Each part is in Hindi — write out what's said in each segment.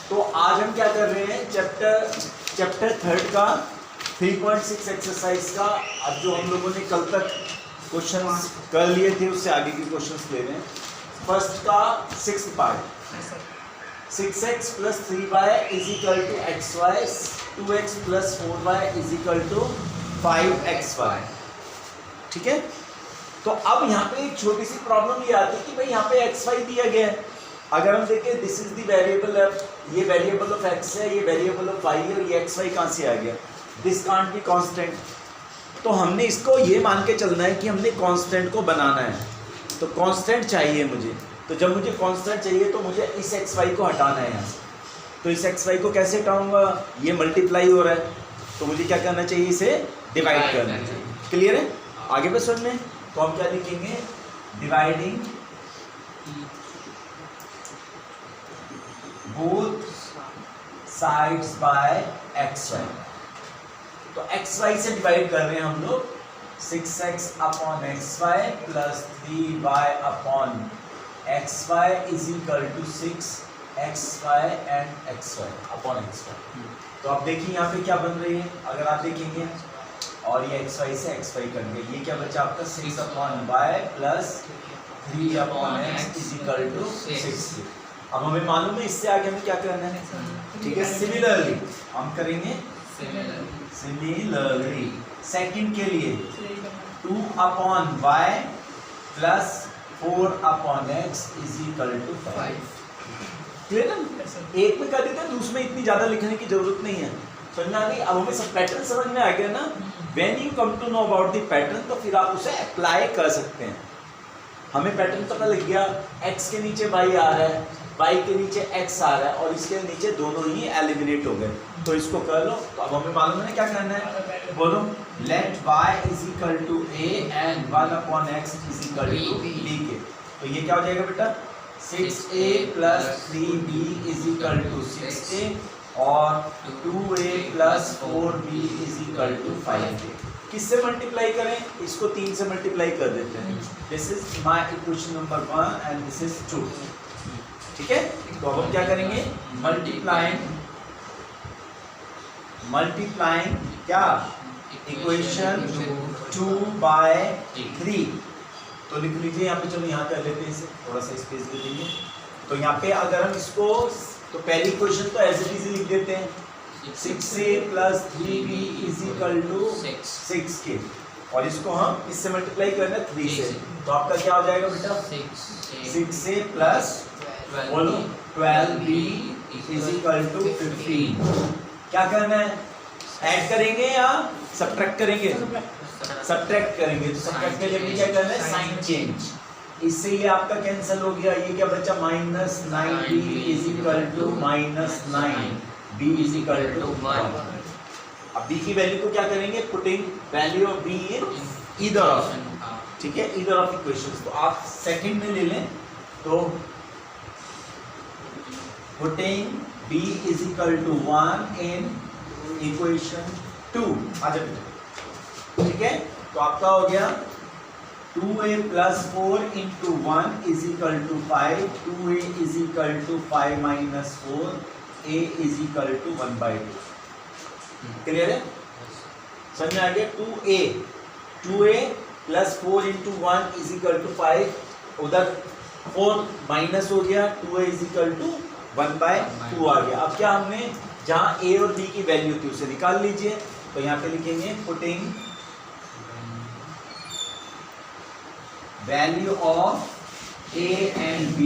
तो आज हम क्या कर रहे हैं, चैप्टर थर्ड का 3.6 एक्सरसाइज का। अब जो हम लोगों ने कल तक क्वेश्चंस कर लिए थे उससे आगे के क्वेश्चंस ले रहे हैं। फर्स्ट का 6th part, 6x plus 3y is equal to xy, 2x plus 4y is equal to 5xy। ठीक है, तो अब यहाँ पे एक छोटी सी प्रॉब्लम ये आती है कि भाई यहाँ पे xy दिया गया है। अगर हम देखें this is the variable of, ये वेरिएबल ऑफ x है, ये वेरिएबल ऑफ y है, और ये xy कहाँ से आ गया, दिस कांट बी कांस्टेंट। तो हमने इसको ये मान के चलना है कि हमने कांस्टेंट को बनाना है, तो कांस्टेंट चाहिए मुझे। तो जब मुझे कांस्टेंट चाहिए तो मुझे इस xy को हटाना है यहाँ से। तो इस xy को कैसे हटाऊंगा, ये मल्टीप्लाई हो रहा है तो मुझे क्या करना चाहिए, इसे डिवाइड करना चाहिए। क्लियर है, आगे पे सुन लें। तो हम क्या लिखेंगे, dividing both sides by xy। तो xy से डिवाइड कर रहे हैं हम लोग, 6x upon xy plus 3y upon xy is equal to 6xy and xy upon xy। तो आप देखिए यहाँ पे क्या बन रही है, अगर आप देखेंगे और ये xy से xy कट गए, ये क्या बचा आपका 6 upon y plus 3 upon x is equal to 6। अब हमें मालूम है इससे आगे हमें क्या करना है, ठीक है। सिमिलरली हम करेंगे, सिमिलरली सेकंड के लिए 2 upon y plus 4 upon x is equal to 5। Clear है, एक में कर देते हैं, दूसरे में इतनी ज्यादा लिखने की जरूरत नहीं है। समझ में आ गई। अब हमें सब पैटर्न समझ में आ गया ना। When you come to know about the pattern तो फिर आप उसे अप्लाई कर सकते हैं। हमें पैटर्न पता लग गया, x के नीचे y आ रहा है, y के नीचे x आ रहा है, और इसके नीचे दोनों ही एलिमिनेट हो गए, तो इसको कर लो। तो अब हमें मालूम है ना क्या करना है, बोलो let y is equal to a and 1 upon x is equal to b के। तो ये क्या हो जाएगा बेटा, 6a plus 3b is equal to 6a और 2a plus 4b is equal to 5a। किससे मल्टीप्लाई करें, इसको 3 से मल्टीप्लाई कर देते हैं। This is my equation number 1 and this is 2। ठीक है, तो अब हम क्या करेंगे, मल्टीप्लाइंग क्या, इक्वेशन 2 बाय 3। तो लिख लीजिए यहाँ पे, चलो यहाँ कर लेते हैं, इसे थोड़ा सा स्पेस दे देंगे। तो यहाँ पे अगर हम इसको, तो पहली इक्वेशन तो एज इट इज लिख देते हैं, 6a plus 3b is equal to 6k, और इसको हम इससे मल्टीप्लाई करना 3 से। तो आपका क्या हो जाएगा बेटा, 6a प्लस बोलो 12b इज इक्वल टू 15। क्या करना है, ऐड करेंगे या सब्ट्रैक्ट करेंगे, सब्ट्रैक्ट करेंगे। तो सब्ट्रैक्ट के लिए क्या करना है, साइन चेंज। इससे ये आपका कैंसिल हो गया, ये क्या बचा, minus 9b is equal to minus 9b is equal to 1। अब b की वैल्यू को क्या करेंगे, putting value of b in either of, ठीक है, ईदर ऑफ इक्वेशंस। तो आप सेकंड में ले लें, तो putting b is equal to 1 in equation 2 आ जाए, ठीक है। तो आपका हो गया 2a plus 4 into 1 is equal to 5, 2a is equal to 5 minus 4, a is equal to 1/2। Clear है, समझ में आ गया। 2a plus 4 into 1 is equal to 5, उधर 4 माइनस हो गया, 2a इज इक्वल टू 1/2 आ गया। अब क्या हमने जहाँ a और b की वैल्यू थी उसे निकाल लीजिए। तो यहाँ पे लिखेंगे putting value of a and b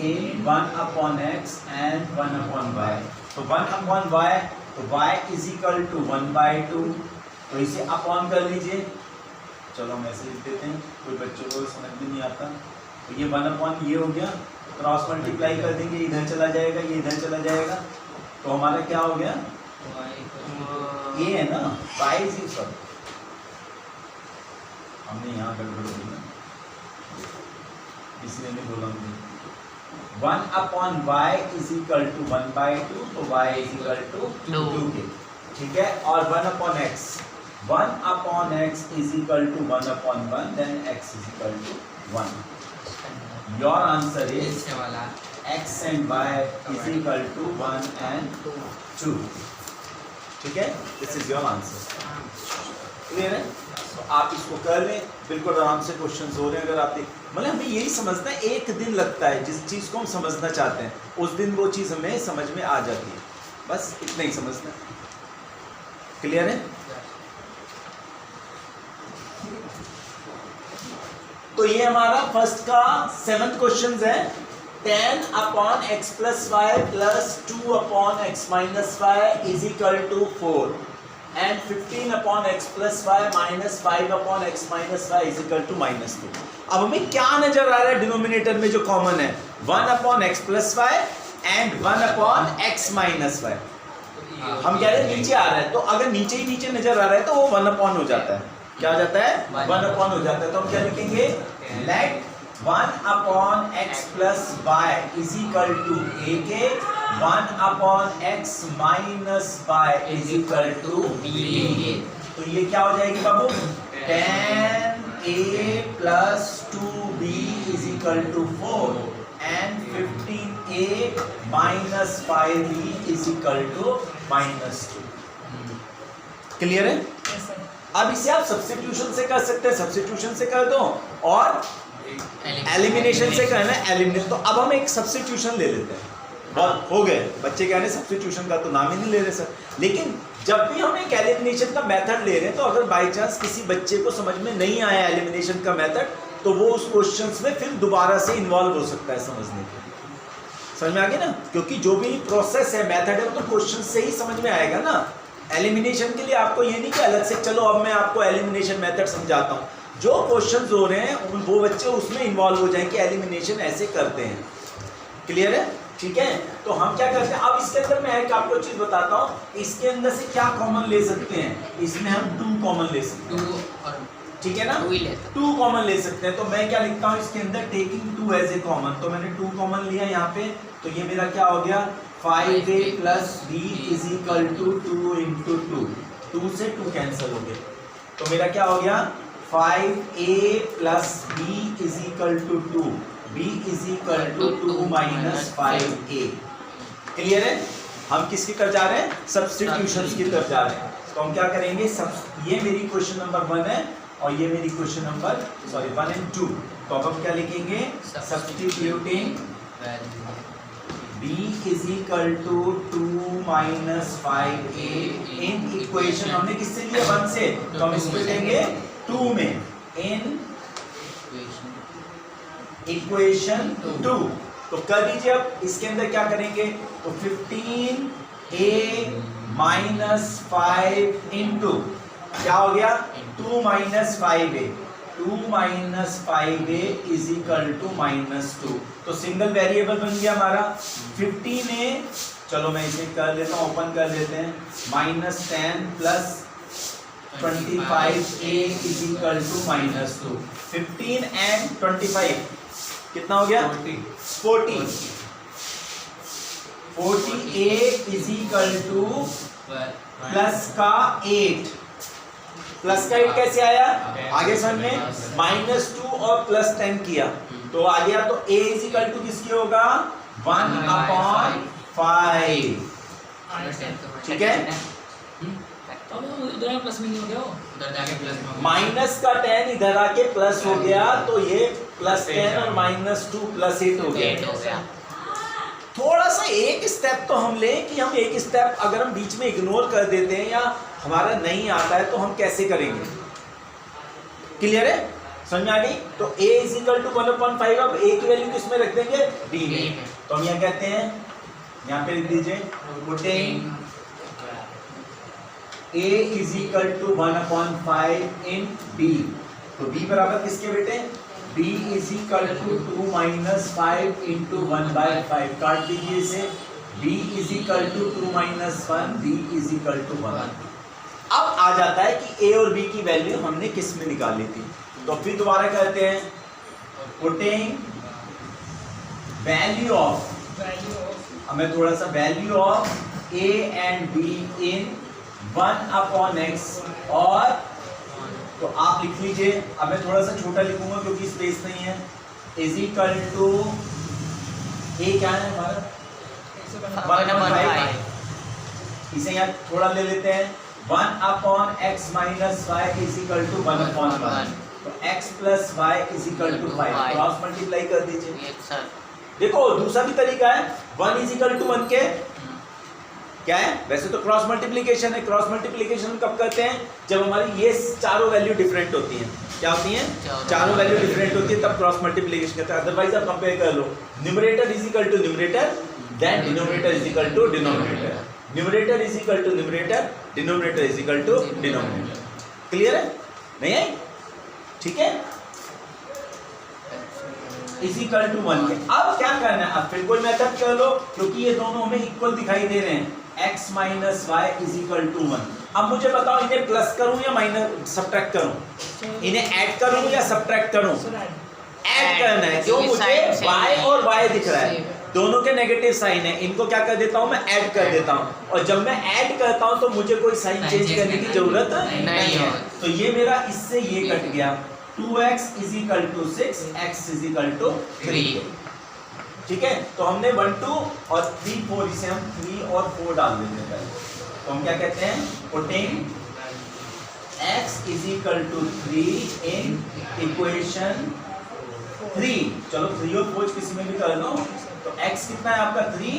in 1 upon x and 1 upon y। तो 1 upon y, तो y इज इक्वल टू 1/2, तो इसे अपॉन कर लीजिए। चलो हम ऐसे लिख देते हैं, कोई बच्चों को समझ में नहीं आता। तो ये 1 अपॉन ये हो गया, क्रॉस मल्टीप्लाई कर देंगे, इधर चला जाएगा, ये इधर चला जाएगा, तो हमारा क्या हो गया, ये है ना, y इज इक्वल, हमने यहाँ गड़बड़ हो गई, इसलिए नहीं बोला मुझे। 1 upon y is equal to 1/2, तो y is equal to 2k, ठीक है। और 1 upon x, 1 upon x is equal to 1 upon 1, then x is equal to 1। Your answer is x and y is equal to 1 and 2. ठीक है, this is your answer. Clear है? तो आप इसको कर लें, बिल्कुल आराम से क्वेश्चन हो रहे हैं। अगर आप मतलब हमें यही समझना है, एक दिन लगता है जिस चीज़ को हम समझना चाहते हैं, उस दिन वो चीज़ हमें समझ में आ जाती है, बस इतना ही समझना है। क्लियर है? तो ये हमारा फर्स्ट का 7th क्वेश्चन है। 10 upon x plus y plus 2 upon x minus Y is equal to 4 and 15 upon x plus y minus 5 upon x minus Y is equal to -2। अब हमें क्या नजर आ रहा है डिनोमिनेटर में जो कॉमन है? 1 upon x plus y and 1 upon x minus y. हम कह रहे हैं नीचे आ रहा है, तो अगर नीचे ही नीचे नजर आ रहा है तो वो 1 अपॉन हो जाता है। क्या हो जाता है? 1 अपॉन हो जाता है। तो हम क्या लिखेंगे? Let 1 upon x plus Y is equal to a के 1 upon x minus Y is equal to b. तो ये क्या हो जाएगी बाबू? 10a plus 2b is equal to 4 and 15a minus 5b is equal to -2। Clear है? अब इसे आप सब्स्टिट्यूशन से कर सकते हैं, सब्स्टिट्यूशन से कर दो, और एलिमिनेशन से करना है, एलिमिनेशन। तो अब हम एक सब्स्टिट्यूशन ले लेते हैं। बहुत हो गए, बच्चे कह रहे हैं सब्स्टिट्यूशन का तो नाम ही नहीं ले रहे सर। लेकिन जब भी हम एक एलिमिनेशन का मेथड ले रहे हैं, तो अगर बाई चांस किसी बच्चे को समझ में नहीं आया एलिमिनेशन का मेथड, तो वो उस क्वेश्चंस में फिर दोबारा से इन्वॉल्व हो सकता है समझने के लिए। समझ में आ गया ना? क्योंकि जो भी प्रोसेस है, मेथड है, वो तो क्वेश्चन से ही समझ में आएगा ना। एलिमिनेशन के लिए आपको ये नहीं कि अलग से चलो अब मैं आपको एलिमिनेशन मेथड समझाता हूँ। जो क्वेश्चंस हो रहे हैं वो बच्चे उसमें इन्वॉल्व हो जाएं कि एलिमिनेशन ऐसे करते हैं। क्लियर है? ठीक है, तो हम क्या करते हैं अब इसके अंदर मैं एक आपको चीज बताता हूँ। इसके अंदर से क्या कॉमन ले सकते हैं? इसमें हम 2 कॉमन ले सकते हैं, ठीक है ना? 2 कॉमन ले सकते हैं। तो मैं क्या लिखता हूँ इसके अंदर? Taking 2 as a common. तो मैंने 2 कॉमन लिया यहाँ पे, तो ये मेरा क्या हो गया? 5a plus b is equal to 2 into 2 से 2 कैंसिल हो गए। तो मेरा क्या हो गया? 5a plus b is equal to 2, b is equal to 2 minus 5a। Clear है? हम किसकी तरफ जा रहे हैं? सब्स्टिट्यूशंस की तरफ जा रहे हैं। तो हम क्या करेंगे? ये मेरी क्वेश्चन नंबर 1 है और ये मेरी क्वेश्चन नंबर 1 and 2। तो अब हम क्या लिखेंगे? Substituting b is equal to 2 minus 5a in equation, हमने किससे लिया? 1 से, तो हम इसको लेंगे 2 में, इन इक्वेशन 2। तो कर दीजिए। अब इसके अंदर क्या करेंगे? तो 15a माइनस 5 इंटू क्या हो गया? 2 minus 5a, 2 minus 5a is equal to -2। तो सिंगल वेरिएबल बन गया हमारा 15a। चलो मैं इसे कर लेता हूँ, ओपन कर लेते हैं। -10 plus 25a is equal to -2। 15 and 25 कितना हो गया? 40। 40a is equal two plus का 8। प्लस का 8 कैसे आया? आगे समझ में, -2 और प्लस 10 किया तो आ गया। तो a इज इक्वल टू किसकी होगा? 1 अपॉन 5। ठीक है, प्लस में नहीं हो गया, उधर जाके प्लस में, माइनस का 10 इधर आके प्लस हो गया, तो ये +10 और -2 प्लस 8 हो गया। थोड़ा सा एक स्टेप तो हम लें कि हम एक स्टेप अगर हम बीच में इग्नोर कर देते हैं या हमारा नहीं आता है तो हम कैसे करेंगे? क्लियर है? समझ में आ गई? तो a इज इक्वल टू 1/5। अब a की वैल्यू किसमें रख देंगे? b में। तो हम यहाँ कहते हैं, यहाँ पे लिख दीजिए, putting a is equal to 1/5 in b। तो b बराबर किसके बेटे? b is equal to 2 minus 5 into 1/5। काट दीजिए इसे। b is equal to 2 minus 1, b is equal to 1। अब आ जाता है कि a और b की वैल्यू हमने किस में निकाली थी। तो फिर दोबारा कहते हैं, पुटिंग वैल्यू ऑफ, हमें थोड़ा सा value of a and b in 1/x, और तो आप लिख लीजिए। अब मैं थोड़ा सा छोटा लिखूंगा क्योंकि स्पेस नहीं है। इज इक्वल टू ए क्या है हमारा 1/5। इसे यहाँ थोड़ा ले लेते हैं 1/x minus y is equal to 1/1। तो x plus y is equal to 5 cross multiply कर दीजिए। देखो दूसरा भी तरीका है 1 इज इक्वल टू 1 के क्या है, वैसे तो क्रॉस मल्टीप्लिकेशन है। क्रॉस मल्टीप्लिकेशन कब करते हैं, जब हमारी ये चारों वैल्यू डिफरेंट होती हैं। क्या होती हैं, चारों वैल्यू डिफरेंट होती है, तब क्रॉस मल्टीप्लिकेशन करते हैं। अदरवाइज आप कंपेयर कर लो, numerator is equal to numerator, then denominator is equal to denominator, numerator is equal to numerator, denominator is equal to denominator. Clear है, नहीं है, ठीक है, इज इक्वल टू 1 के। अब क्या करना है, अब फिर कोई मेथड कर लो, क्योंकि ये दोनों हमें इक्वल दिखाई दे रहे हैं। x minus Y is equal to 1। अब मुझे बताओ इन्हें प्लस करूं या माइनस सब्ट्रैक्ट करूं, इन्हें ऐड करूं या सब्ट्रैक्ट करूं? ऐड करना है, क्यों, मुझे y और y दिख रहा है, दोनों के नेगेटिव साइन है, इनको क्या कर देता हूं मैं, ऐड कर देता हूं। और जब मैं ऐड करता हूं तो मुझे कोई साइन चेंज करने की जरूरत नहीं है। तो ये मेरा इससे ये कट गया, 2x is equal to 6, x is equal to 3। ठीक है, तो हमने 1 2 और 3 4, इसे हम 3 और 4 डाल देते हैं पहले। तो हम क्या कहते हैं, putting x is equal to 3 in equation 3। चलो 3 और 4 किसी में भी कर लो। तो x कितना है आपका 3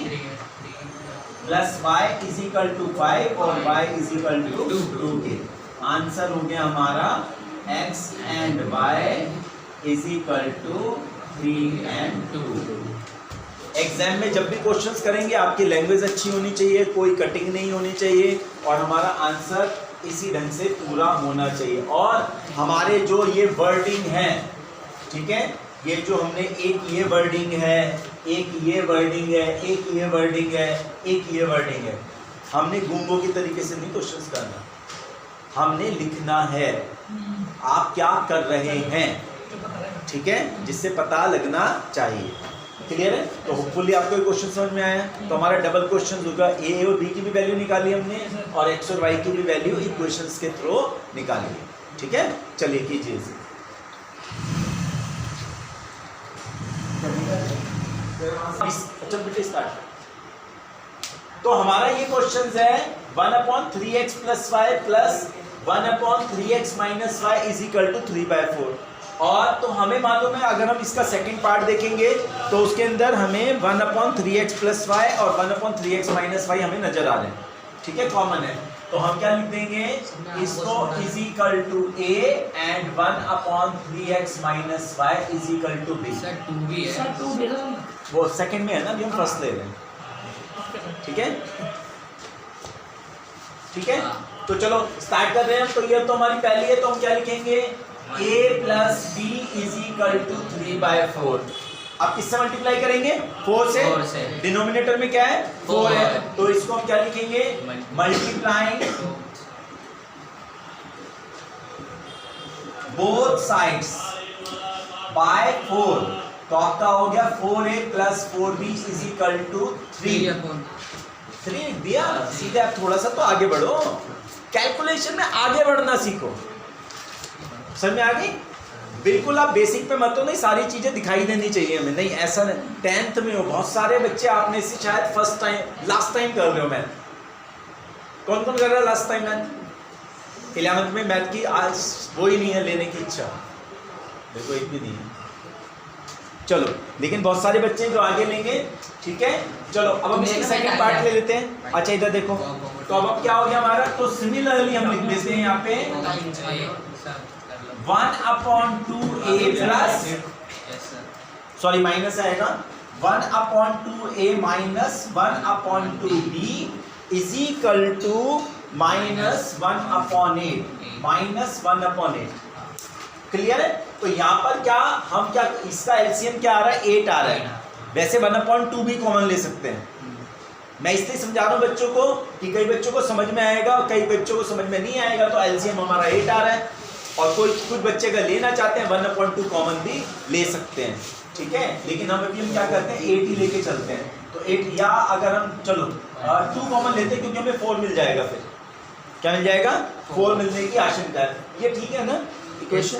plus y is equal to 5 और y इज इक्वल टू 2 के। आंसर हो गया हमारा x and y is equal to 3 and 2। Exam में जब भी क्वेश्चंस करेंगे आपकी लैंग्वेज अच्छी होनी चाहिए, कोई कटिंग नहीं होनी चाहिए, और हमारा आंसर इसी ढंग से पूरा होना चाहिए। और हमारे जो ये वर्डिंग है, ठीक है, ये जो हमने एक ये वर्डिंग है, एक ये वर्डिंग है, एक ये वर्डिंग है, एक ये वर्डिंग है, हमने गूंगों की तरीके से नहीं क्वेश्चंस करना, हमने लिखना है आप क्या कर रहे हैं, ठीक है, जिससे पता लगना चाहिए। क्लियर है, तो होपफुली आपको क्वेश्चन समझ में आया। तो हमारा डबल क्वेश्चन होगा, ए और बी की भी वैल्यू निकाली हमने और एक्स और वाई की भी वैल्यू इक्वेशंस के थ्रू निकाली है। ठीक है, चलिए कीजिए इसे। अच्छा बेटे स्टार्ट। तो हमारा ये क्वेश्चन है 1/3x plus y plus 1/3x minus Y is equal to 3/4। और तो हमें मालूम है, अगर हम इसका सेकंड पार्ट देखेंगे तो उसके अंदर हमें 1/3x प्लस वाई और 1/3x माइनस वाई हमें नजर आ रहे हैं, ठीक है, कॉमन है। तो हम क्या लिख देंगे, इसको is equal to a and 1/3x minus Y is equal to b। Sir 2 भी है, वो सेकंड में है ना, अभी हम फर्स्ट ले रहे हैं, ठीक है, ठीक है। तो चलो स्टार्ट कर रहे हैं। तो ये तो हमारी पहली है, तो हम क्या लिखेंगे, a plus b is equal to 3/4। अब किससे मल्टीप्लाई करेंगे, 4 से। डिनोमिनेटर में क्या है, 4 है, तो इसको हम क्या लिखेंगे, मल्टीप्लाइंग बोथ साइड्स बाय 4। तो आपका हो गया 4a plus 4b is equal to 3 दिया। सीधे आप थोड़ा सा तो आगे बढ़ो, कैलकुलेशन में आगे बढ़ना सीखो। समझ में आ गई, बिल्कुल आप बेसिक पे मत हो, नहीं सारी चीजें दिखाई देनी चाहिए हमें, नहीं ऐसा नहीं। 10th में हो, बहुत सारे बच्चे आप में से शायद फर्स्ट टाइम लास्ट टाइम कर रहे हो मैथ। कौन कौन कर रहा है लास्ट टाइम मैथ? 11th में मैथ की आज वो ही नहीं है लेने की इच्छा, देखो एक भी नहीं है। चलो, लेकिन बहुत सारे बच्चे जो आगे लेंगे, ठीक है। चलो अब हम इसका सेकंड पार्ट ले लेते हैं। अच्छा इधर देखो, तो अब क्या हो गया हमारा, तो सिमिलरली हम लिख देते हैं यहाँ पे 1/2a प्लस, सॉरी माइनस आएगा, 1/2a minus 1/2b is equal to -1/8 minus 1/8। Clear है, तो यहाँ पर क्या हम क्या, इसका एलसीएम क्या आ रहा है, 8 आ रहा है। वैसे 1/2 भी कॉमन ले सकते हैं। मैं इसलिए समझा रहा हूँ बच्चों को कि कई बच्चों को समझ में आएगा, कई बच्चों को समझ में नहीं आएगा। तो एलसीएम हमारा 8 आ रहा है, और कुछ बच्चे अगर लेना चाहते हैं 1/2 कॉमन भी ले सकते हैं, ठीक है। लेकिन हम अभी हम क्या करते हैं, 8 ही लेके चलते हैं। तो 8, या अगर हम चलो 2 कॉमन लेते हैं, क्योंकि हमें 4 मिल जाएगा। फिर क्या मिल जाएगा, 4 मिलने की आशंका है। ये ठीक है ना equation,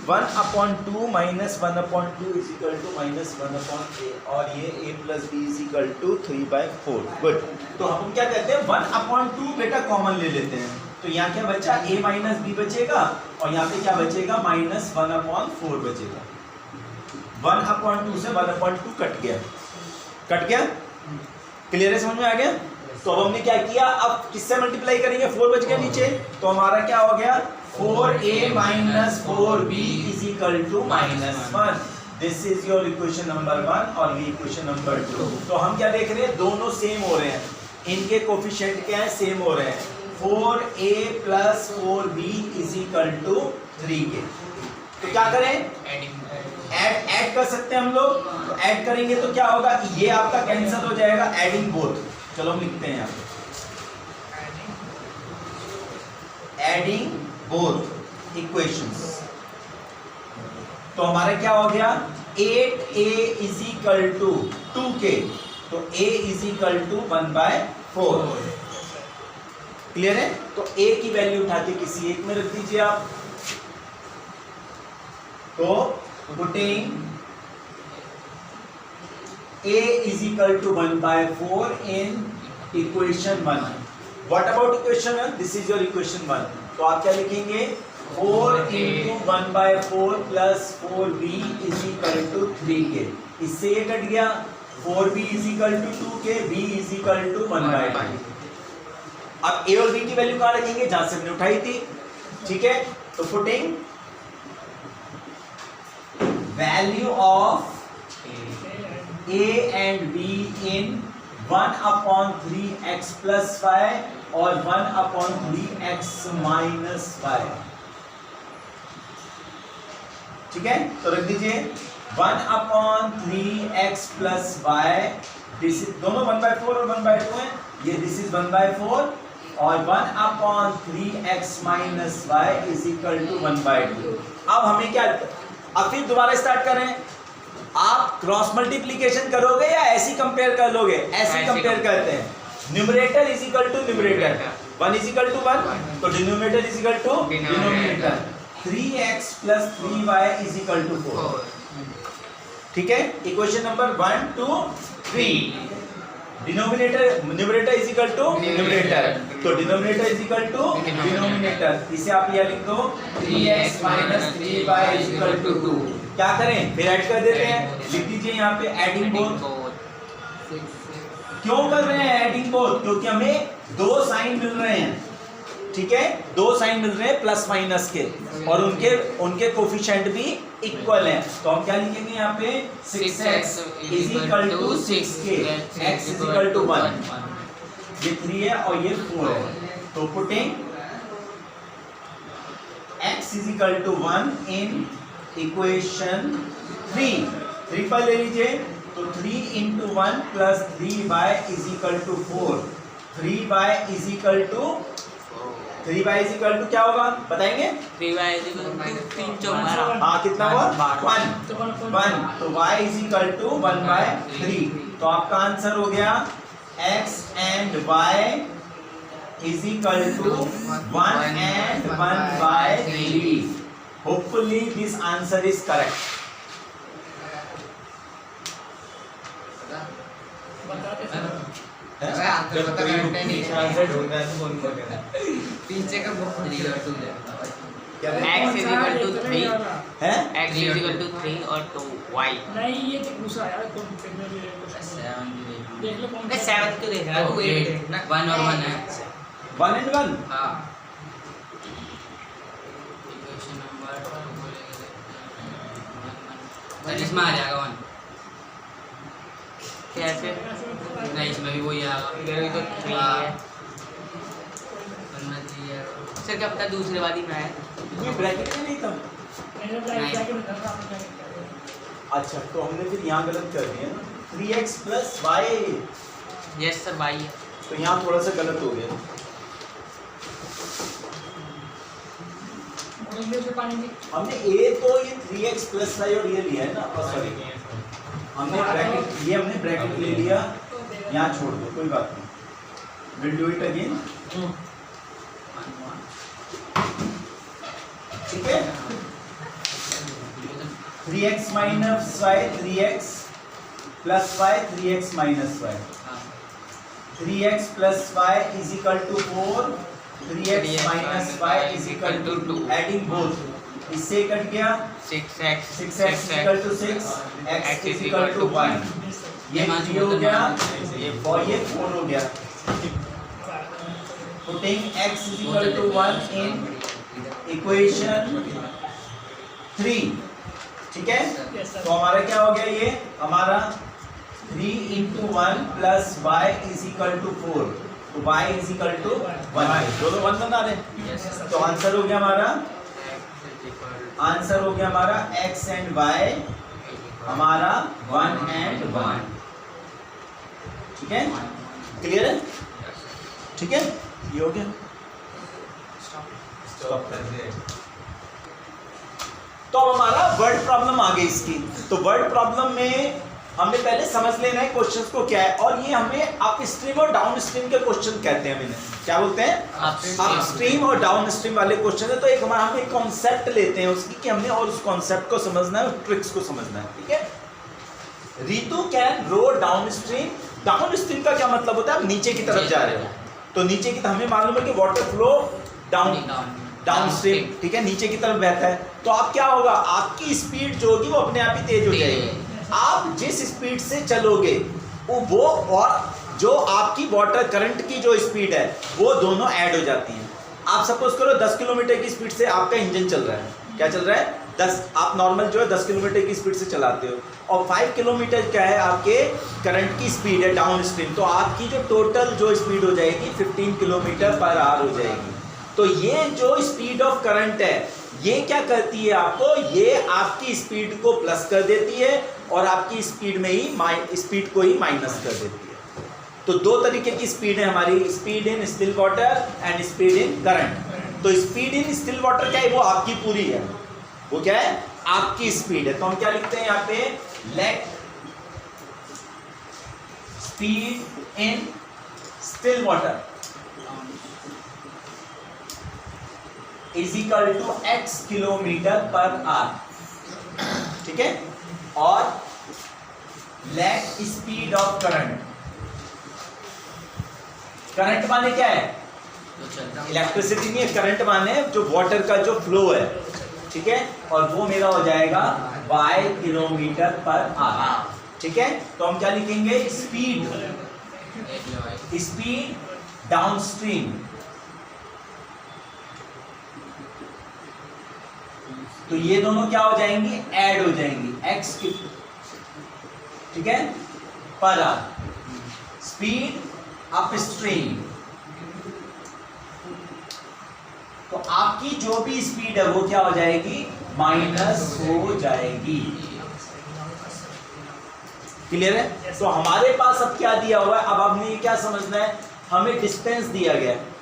1/2 minus 1/2 is equal to minus 1/a और ये a plus b is equal to 3/4। Good. तो हम क्या कहते हैं 1/2 बेटा कॉमन ले लेते हैं, तो यहाँ क्या बचा a माइनस बी बचेगा और यहाँ पे क्या बचेगा माइनस 1/4 बचेगा। 1/2 से 1/2 कट गया, कट गया। क्लियर है, समझ में आ गया। तो अब हमने क्या किया, अब किससे मल्टीप्लाई करेंगे, 4 बच गया नीचे, तो हमारा क्या हो गया 4a minus 4b is equal to -1। This is your equation number 1 और ये इक्वेशन नंबर 2। तो हम क्या देख रहे हैं, दोनों सेम हो रहे हैं, इनके कोफिशिएंट क्या है, सेम हो रहे हैं। 4a plus 4b is equal to 3k। तो क्या करें, ऐड कर सकते हैं हम लोग। तो ऐड करेंगे तो क्या होगा, ये आपका कैंसिल हो जाएगा, एडिंग बोथ। चलो हम लिखते हैं यहाँ पे एडिंग बोथ इक्वेशंस। तो हमारा क्या हो गया 8a is equal to 2k, तो a is equal to 1/4। Clear है। तो a की वैल्यू उठा के किसी एक में रख दीजिए आप। तो putting a is equal to 1/4 in equation 1. What about equation 1? This is your equation 1. तो आप क्या लिखेंगे 4 into 1/4 plus 4b is equal to 3k। इससे ये कट गया, 4b is equal to 2k, b is equal to 1/2। अब a और b की वैल्यू कहाँ रखेंगे, जहां से हमने उठाई थी। ठीक है, तो putting value of a and b in 1/3x plus y और 1/3x minus y। ठीक है, तो रख दीजिए 1/3x plus y, this is दोनों 1/4 और 1/2 है, ये दिस इज 1/4 और 1/3x minus y is equal to 1/2। अब हमें क्या, अब फिर दोबारा स्टार्ट करें। आप क्रॉस मल्टीप्लिकेशन करोगे या ऐसी कंपेयर कर लोगे, ऐसी कंपेयर करते हैं। Numerator is equal to numerator, 1 is equal to 1, तो denominator is equal to denominator. 3x plus 3y is equal to 4। ठीक है, equation number 1 2 3। Denominator numerator is equal to numerator, तो denominator is equal to denominator. इसे आप यहाँ लिख दो 3x minus 3y is equal to 2। क्या करें, फिर ऐड कर देते हैं, लिख दीजिए यहाँ पे एडिंग बोथ। क्यों कर रहे हैं एडिंग बोथ, क्योंकि हमें दो साइन मिल रहे हैं। ठीक है, दो साइन मिल रहे हैं प्लस माइनस के, और उनके कोफिशिएंट भी इक्वल हैं। तो हम क्या लिखेंगे यहाँ पे 6x is equal to 6k, x is equal to 1, ये 3 है और ये 4 है। तो putting x is equal to 1 in equation 3 पर ले लीजिए, तो 3 into 1 plus 3y is equal to 4। 3y is equal to 3y is equal to क्या होगा बताएंगे, 3y is equal to 3 चौका, हाँ कितना हुआ 1, तो y is equal to 1/3। तो आपका आंसर हो गया x and y is equal to 1 and 1/3। Hopefully this answer is correct। पीछे का बहुत x is equal to 3 है, x is equal to 3 और 2y नहीं ये तो पूछा यार कौन देख लो कौन 7 क्यों देख रहा है, तू 8 ना 1 और 1 है 1 and 1। हाँ, इक्वेशन नंबर 2 इसमें आ जाएगा 1। कैसे नहीं, इसमें भी वही आएगा, इधर भी तो 3 है, वरना 3 है। सर क्या पता दूसरे वाली में है, ये ब्रैकेट में नहीं था। मैंने ब्रैकेट में था आपने क्या किया। अच्छा, तो हमने फिर यहाँ गलत कर दिया ना, 3x plus y। Yes sir y है, तो यहाँ थोड़ा सा गलत हो गया। और इंग्लिश में पानी की हमने a तो ये 3x प्लस y और ये लिया है ना, सॉरी हमने ब्रैकेट ले लिया, यहाँ छोड़ दो कोई बात नहीं, विल डू इट अगेन। ठीक है, 3x minus Y 3x plus Y 3x minus Y 3x plus Y is equal to 4 3x minus Y is equal to 2 adding both इससे कट गया 6x 6x is equal to 6 x is equal to 1 ये हो गया और ये 4 हो गया putting x is equal to 1 in equation 3 ठीक है तो हमारा क्या हो गया ये हमारा 3 into 1 plus y is equal to 4 तो y is equal to 1 दोनों 1 बना रहे तो आंसर हो गया हमारा x and y हमारा 1 and 1 ठीक है क्लियर है ठीक है ये हो गया स्टॉप कर दे तो अब हमारा वर्ड प्रॉब्लम आ गई इसकी तो वर्ड प्रॉब्लम में हमने पहले समझ लेना है क्वेश्चंस को क्या है और ये हमें अप स्ट्रीम और डाउन स्ट्रीम के क्वेश्चन कहते हैं हमें क्या बोलते हैं अप स्ट्रीम और डाउन स्ट्रीम वाले क्वेश्चन है तो एक हमारा हम एक कॉन्सेप्ट लेते हैं उसकी कि हमने और उस कॉन्सेप्ट को समझना है ट्रिक्स को समझना है ठीक है Ritu can row downstream का क्या मतलब होता है आप नीचे की तरफ जा रहे हो तो नीचे की हमें मालूम है कि वाटर फ्लो डाउन स्ट्रीम ठीक है नीचे की तरफ बहता है तो आप क्या होगा आपकी स्पीड जो होगी वो अपने आप ही तेज हो जाएगी आप जिस स्पीड से चलोगे वो और जो आपकी वाटर करंट की जो स्पीड है वो दोनों ऐड हो जाती हैं आप सपोज करो 10 किलोमीटर की स्पीड से आपका इंजन चल रहा है क्या चल रहा है 10 आप नॉर्मल जो है 10 किलोमीटर की स्पीड से चलाते हो और 5 किलोमीटर क्या है आपके करंट की स्पीड है डाउन स्ट्रीम तो आपकी जो टोटल जो स्पीड हो जाएगी 15 किलोमीटर पर आवर हो जाएगी तो ये जो स्पीड ऑफ करंट है ये क्या करती है आपको ये आपकी स्पीड को प्लस कर देती है और आपकी स्पीड में ही स्पीड को ही माइनस कर देती है तो दो तरीके की स्पीड है हमारी speed in still water and speed in current तो स्पीड इन स्टिल वाटर क्या है वो आपकी पूरी है वो क्या है आपकी स्पीड है तो हम क्या लिखते हैं यहाँ पे let speed in still water is equal to x kilometre per hour ठीक है और लेट स्पीड ऑफ करंट माने क्या है इलेक्ट्रिसिटी नहीं है करंट माने जो वाटर का जो फ्लो है ठीक है और वो मेरा हो जाएगा y किलोमीटर पर आवर ठीक है तो हम क्या लिखेंगे स्पीड डाउनस्ट्रीम तो ये दोनों क्या हो जाएंगी ऐड हो जाएंगी x की ठीक है पर आवर स्पीड अपस्ट्रीम तो आपकी जो भी स्पीड है वो क्या हो जाएगी माइनस हो जाएगी क्लियर है तो हमारे पास अब क्या दिया हुआ है अब हमने ये क्या समझना है हमें डिस्टेंस दिया गया है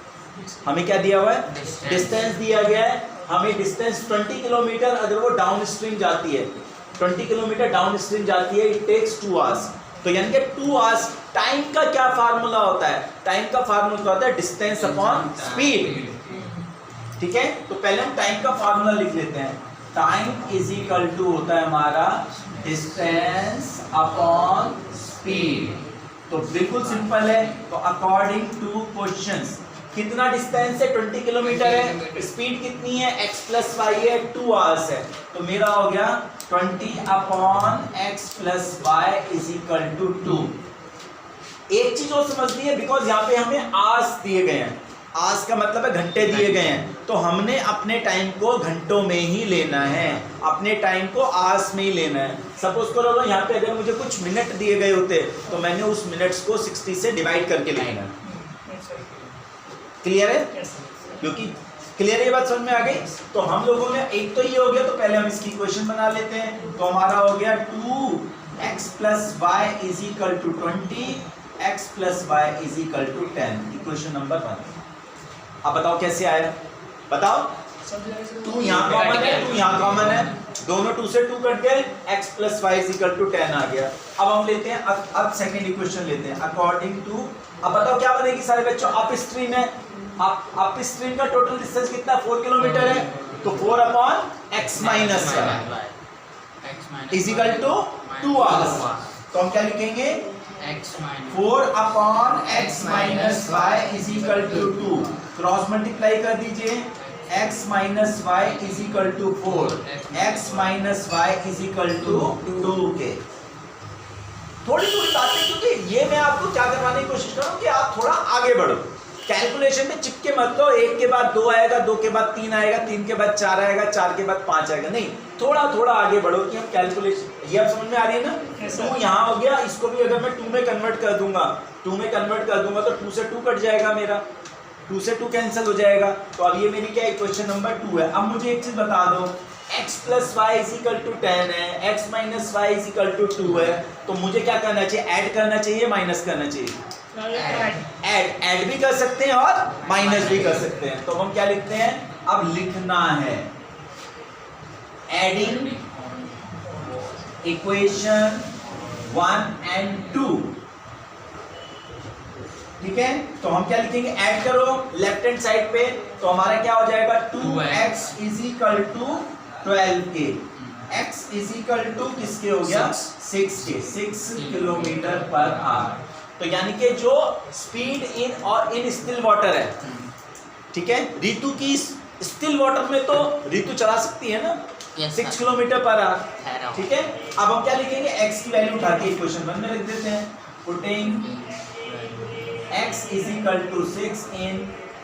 हमें क्या दिया हुआ है डिस्टेंस दिया गया है हमें डिस्टेंस 20 किलोमीटर अगर वो डाउन स्ट्रीम जाती है 20 किलोमीटर डाउन स्ट्रीम जाती है इट टेक्स 2 आवर्स तो यानी कि 2 आवर्स टाइम का क्या फार्मूला होता है टाइम का फार्मूला होता है डिस्टेंस अपॉन स्पीड ठीक है तो पहले हम टाइम का फार्मूला लिख लेते हैं टाइम इज इक्वल टू होता है हमारा डिस्टेंस अपॉन स्पीड तो बिल्कुल सिंपल है तो अकॉर्डिंग टू क्वेश्चंस कितना डिस्टेंस है 20 किलोमीटर है स्पीड कितनी है x प्लस वाई है 2 आवर्स है तो मेरा हो गया 20 upon x plus Y is equal to 2 एक चीज और समझनी है बिकॉज यहाँ पे हमें आवर्स दिए गए हैं आवर्स का मतलब है घंटे दिए गए हैं तो हमने अपने टाइम को घंटों में ही लेना है अपने टाइम को आवर्स में ही लेना है सपोज करो यहाँ पे अगर मुझे कुछ मिनट दिए गए होते तो मैंने उस मिनट्स को 60 से डिवाइड करके लिखना है क्लियर है क्योंकि क्लियर है ये बात समझ में आ गई तो हम लोगों ने एक तो ये हो गया तो पहले हम इसकी इक्वेशन बना लेते हैं तो हमारा हो गया 2x plus Y is equal to 20 x plus Y is equal to 10 equation number 1 अब बताओ कैसे आया बताओ 2 यहाँ कॉमन है 2 यहाँ कॉमन है दोनों 2 से 2 कट गए x plus Y is equal to 10 आ गया अब हम लेते हैं अब सेकेंड इक्वेशन लेते हैं अकॉर्डिंग टू अब बताओ क्या बनेगी सारे बच्चों अप स्ट्रीम है अप स्ट्रीम का टोटल डिस्टेंस कितना 4 किलोमीटर है तो 4 upon x minus is equal to 2 hours. तो हम क्या लिखेंगे, x minus 4 upon x minus Y is equal to 2। Cross multiply कर दीजिए, x minus Y is equal to 4, x minus Y is equal to 2 के। थोड़ी थोड़ी बातें, क्योंकि ये मैं आपको क्या करवाने की कोशिश करूं कि आप थोड़ा आगे बढ़ो, कैलकुलेशन में चिपके मत लो, 1 के बाद 2 आएगा, 2 के बाद 3 आएगा, 3 के बाद 4 आएगा, 4 के बाद 5 आएगा, नहीं, थोड़ा थोड़ा आगे बढ़ो कि हम कैलकुलेशन, ये आप समझ में आ रही है ना। 2 यहाँ हो गया, इसको भी अगर मैं 2 में कन्वर्ट कर दूंगा, 2 में कन्वर्ट कर दूंगा तो 2 से 2 कट जाएगा मेरा, 2 से 2 कैंसिल हो जाएगा। तो अब ये मेरी क्या इक्वेशन नंबर 2 है। अब मुझे एक चीज बता दो, x plus Y is equal to 10 है, x minus Y is equal to 2 है, तो मुझे क्या करना चाहिए, ऐड करना चाहिए, माइनस करना चाहिए? ऐड भी कर सकते हैं और माइनस भी कर सकते हैं। तो हम क्या लिखते हैं, अब लिखना है एडिंग इक्वेशन 1 एंड 2, ठीक है। तो हम क्या लिखेंगे, ऐड करो लेफ्ट हैंड साइड पे, तो हमारा क्या हो जाएगा, 2x is equal to 12k, x is equal to किसके हो गया, 6k, 6 किलोमीटर पर आवर। तो यानी कि जो स्पीड इन और इन स्टिल वाटर है, ठीक है, ऋतु की स्टिल वाटर में तो ऋतु चला सकती है ना, 6 किलोमीटर पर आवर, ठीक है। अब हम क्या लिखेंगे, x की वैल्यू उठा के इक्वेशन 1 में लिख देते हैं, putting x is equal to 6 in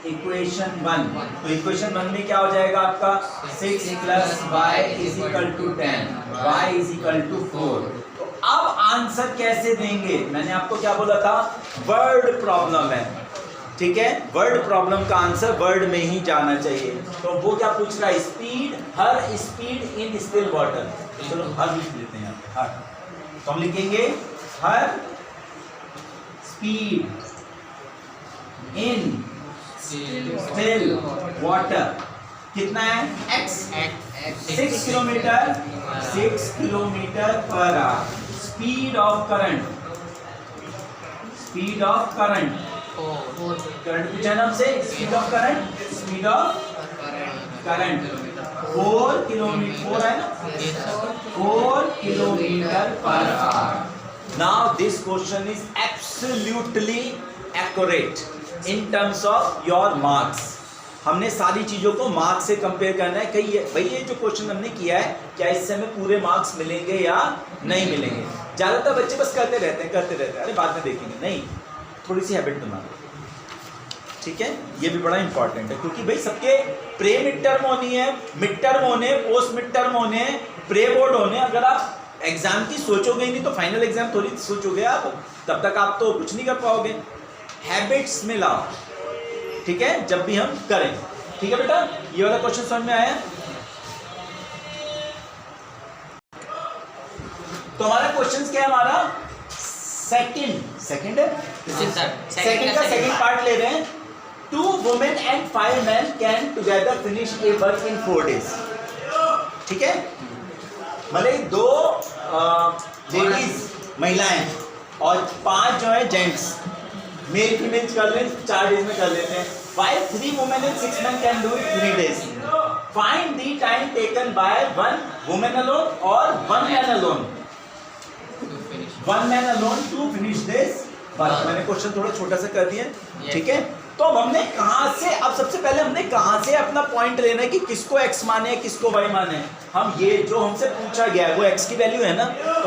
equation 1। तो इक्वेशन 1 में क्या हो जाएगा आपका, 6 plus y is equal to 10, y is equal to 4। तो अब आंसर कैसे देंगे, मैंने आपको क्या बोला था, वर्ड प्रॉब्लम है, ठीक है, वर्ड प्रॉब्लम का आंसर वर्ड में ही जाना चाहिए। तो वो क्या पूछ रहा है, speed, her speed in still water, चलो हर लिख लेते हैं यहाँ पे, हर, तो हम लिखेंगे हर स्पीड इन स्टिल वाटर कितना है, x 6 kilometre, 6 kilometre per our. Speed of current, speed of current, current पूछा ना हमसे, speed of current, speed of current 4 kilometre, 4 है ना, 4 kilometre per our. Now this question is absolutely accurate in terms of your marks. हमने सारी चीजों को मार्क्स से कंपेयर करना है कि भाई ये जो क्वेश्चन हमने किया है, क्या इससे हमें पूरे मार्क्स मिलेंगे या नहीं मिलेंगे। ज्यादातर बच्चे बस करते रहते हैं, अरे बाद में देखेंगे, नहीं, थोड़ी सी हैबिट बना, ठीक है। ये भी बड़ा इंपॉर्टेंट है, क्योंकि भाई सबके प्रे मिड टर्म होनी है, मिड टर्म होने, पोस्ट मिड टर्म होने, प्रे बोर्ड होने। अगर आप एग्जाम की सोचोगे ही नहीं तो फाइनल एग्जाम थोड़ी सोचोगे आप, तब तक आप तो कुछ नहीं कर पाओगे। हैबिट्स में लाओ, ठीक है, जब भी हम करें, ठीक है बेटा। ये वाला क्वेश्चन समझ में आया, तो हमारा क्वेश्चन क्या है, हमारा सेकंड है, सेकंड का सेकंड पार्ट ले रहे हैं। 2 women and 5 men can together finish a work in 4 days, ठीक है। मतलब 2 लेडीज महिलाएं और 5 जो है जेंट्स, मेल फीमेल कर लें 4 डेज में कर लेते हैं। 3 women and 6 men can do it 3 days. Find the time taken by 1 woman alone or 1 man alone. 1 man alone to finish this work. मैंने क्वेश्चन थोड़ा छोटा सा कर दिया, ठीक है। तो अब हमने कहाँ से, अब सबसे पहले हमने कहाँ से अपना पॉइंट लेना है कि किसको x माने, किसको y माने। हम ये जो हमसे पूछा गया है वो x की वैल्यू है ना, तो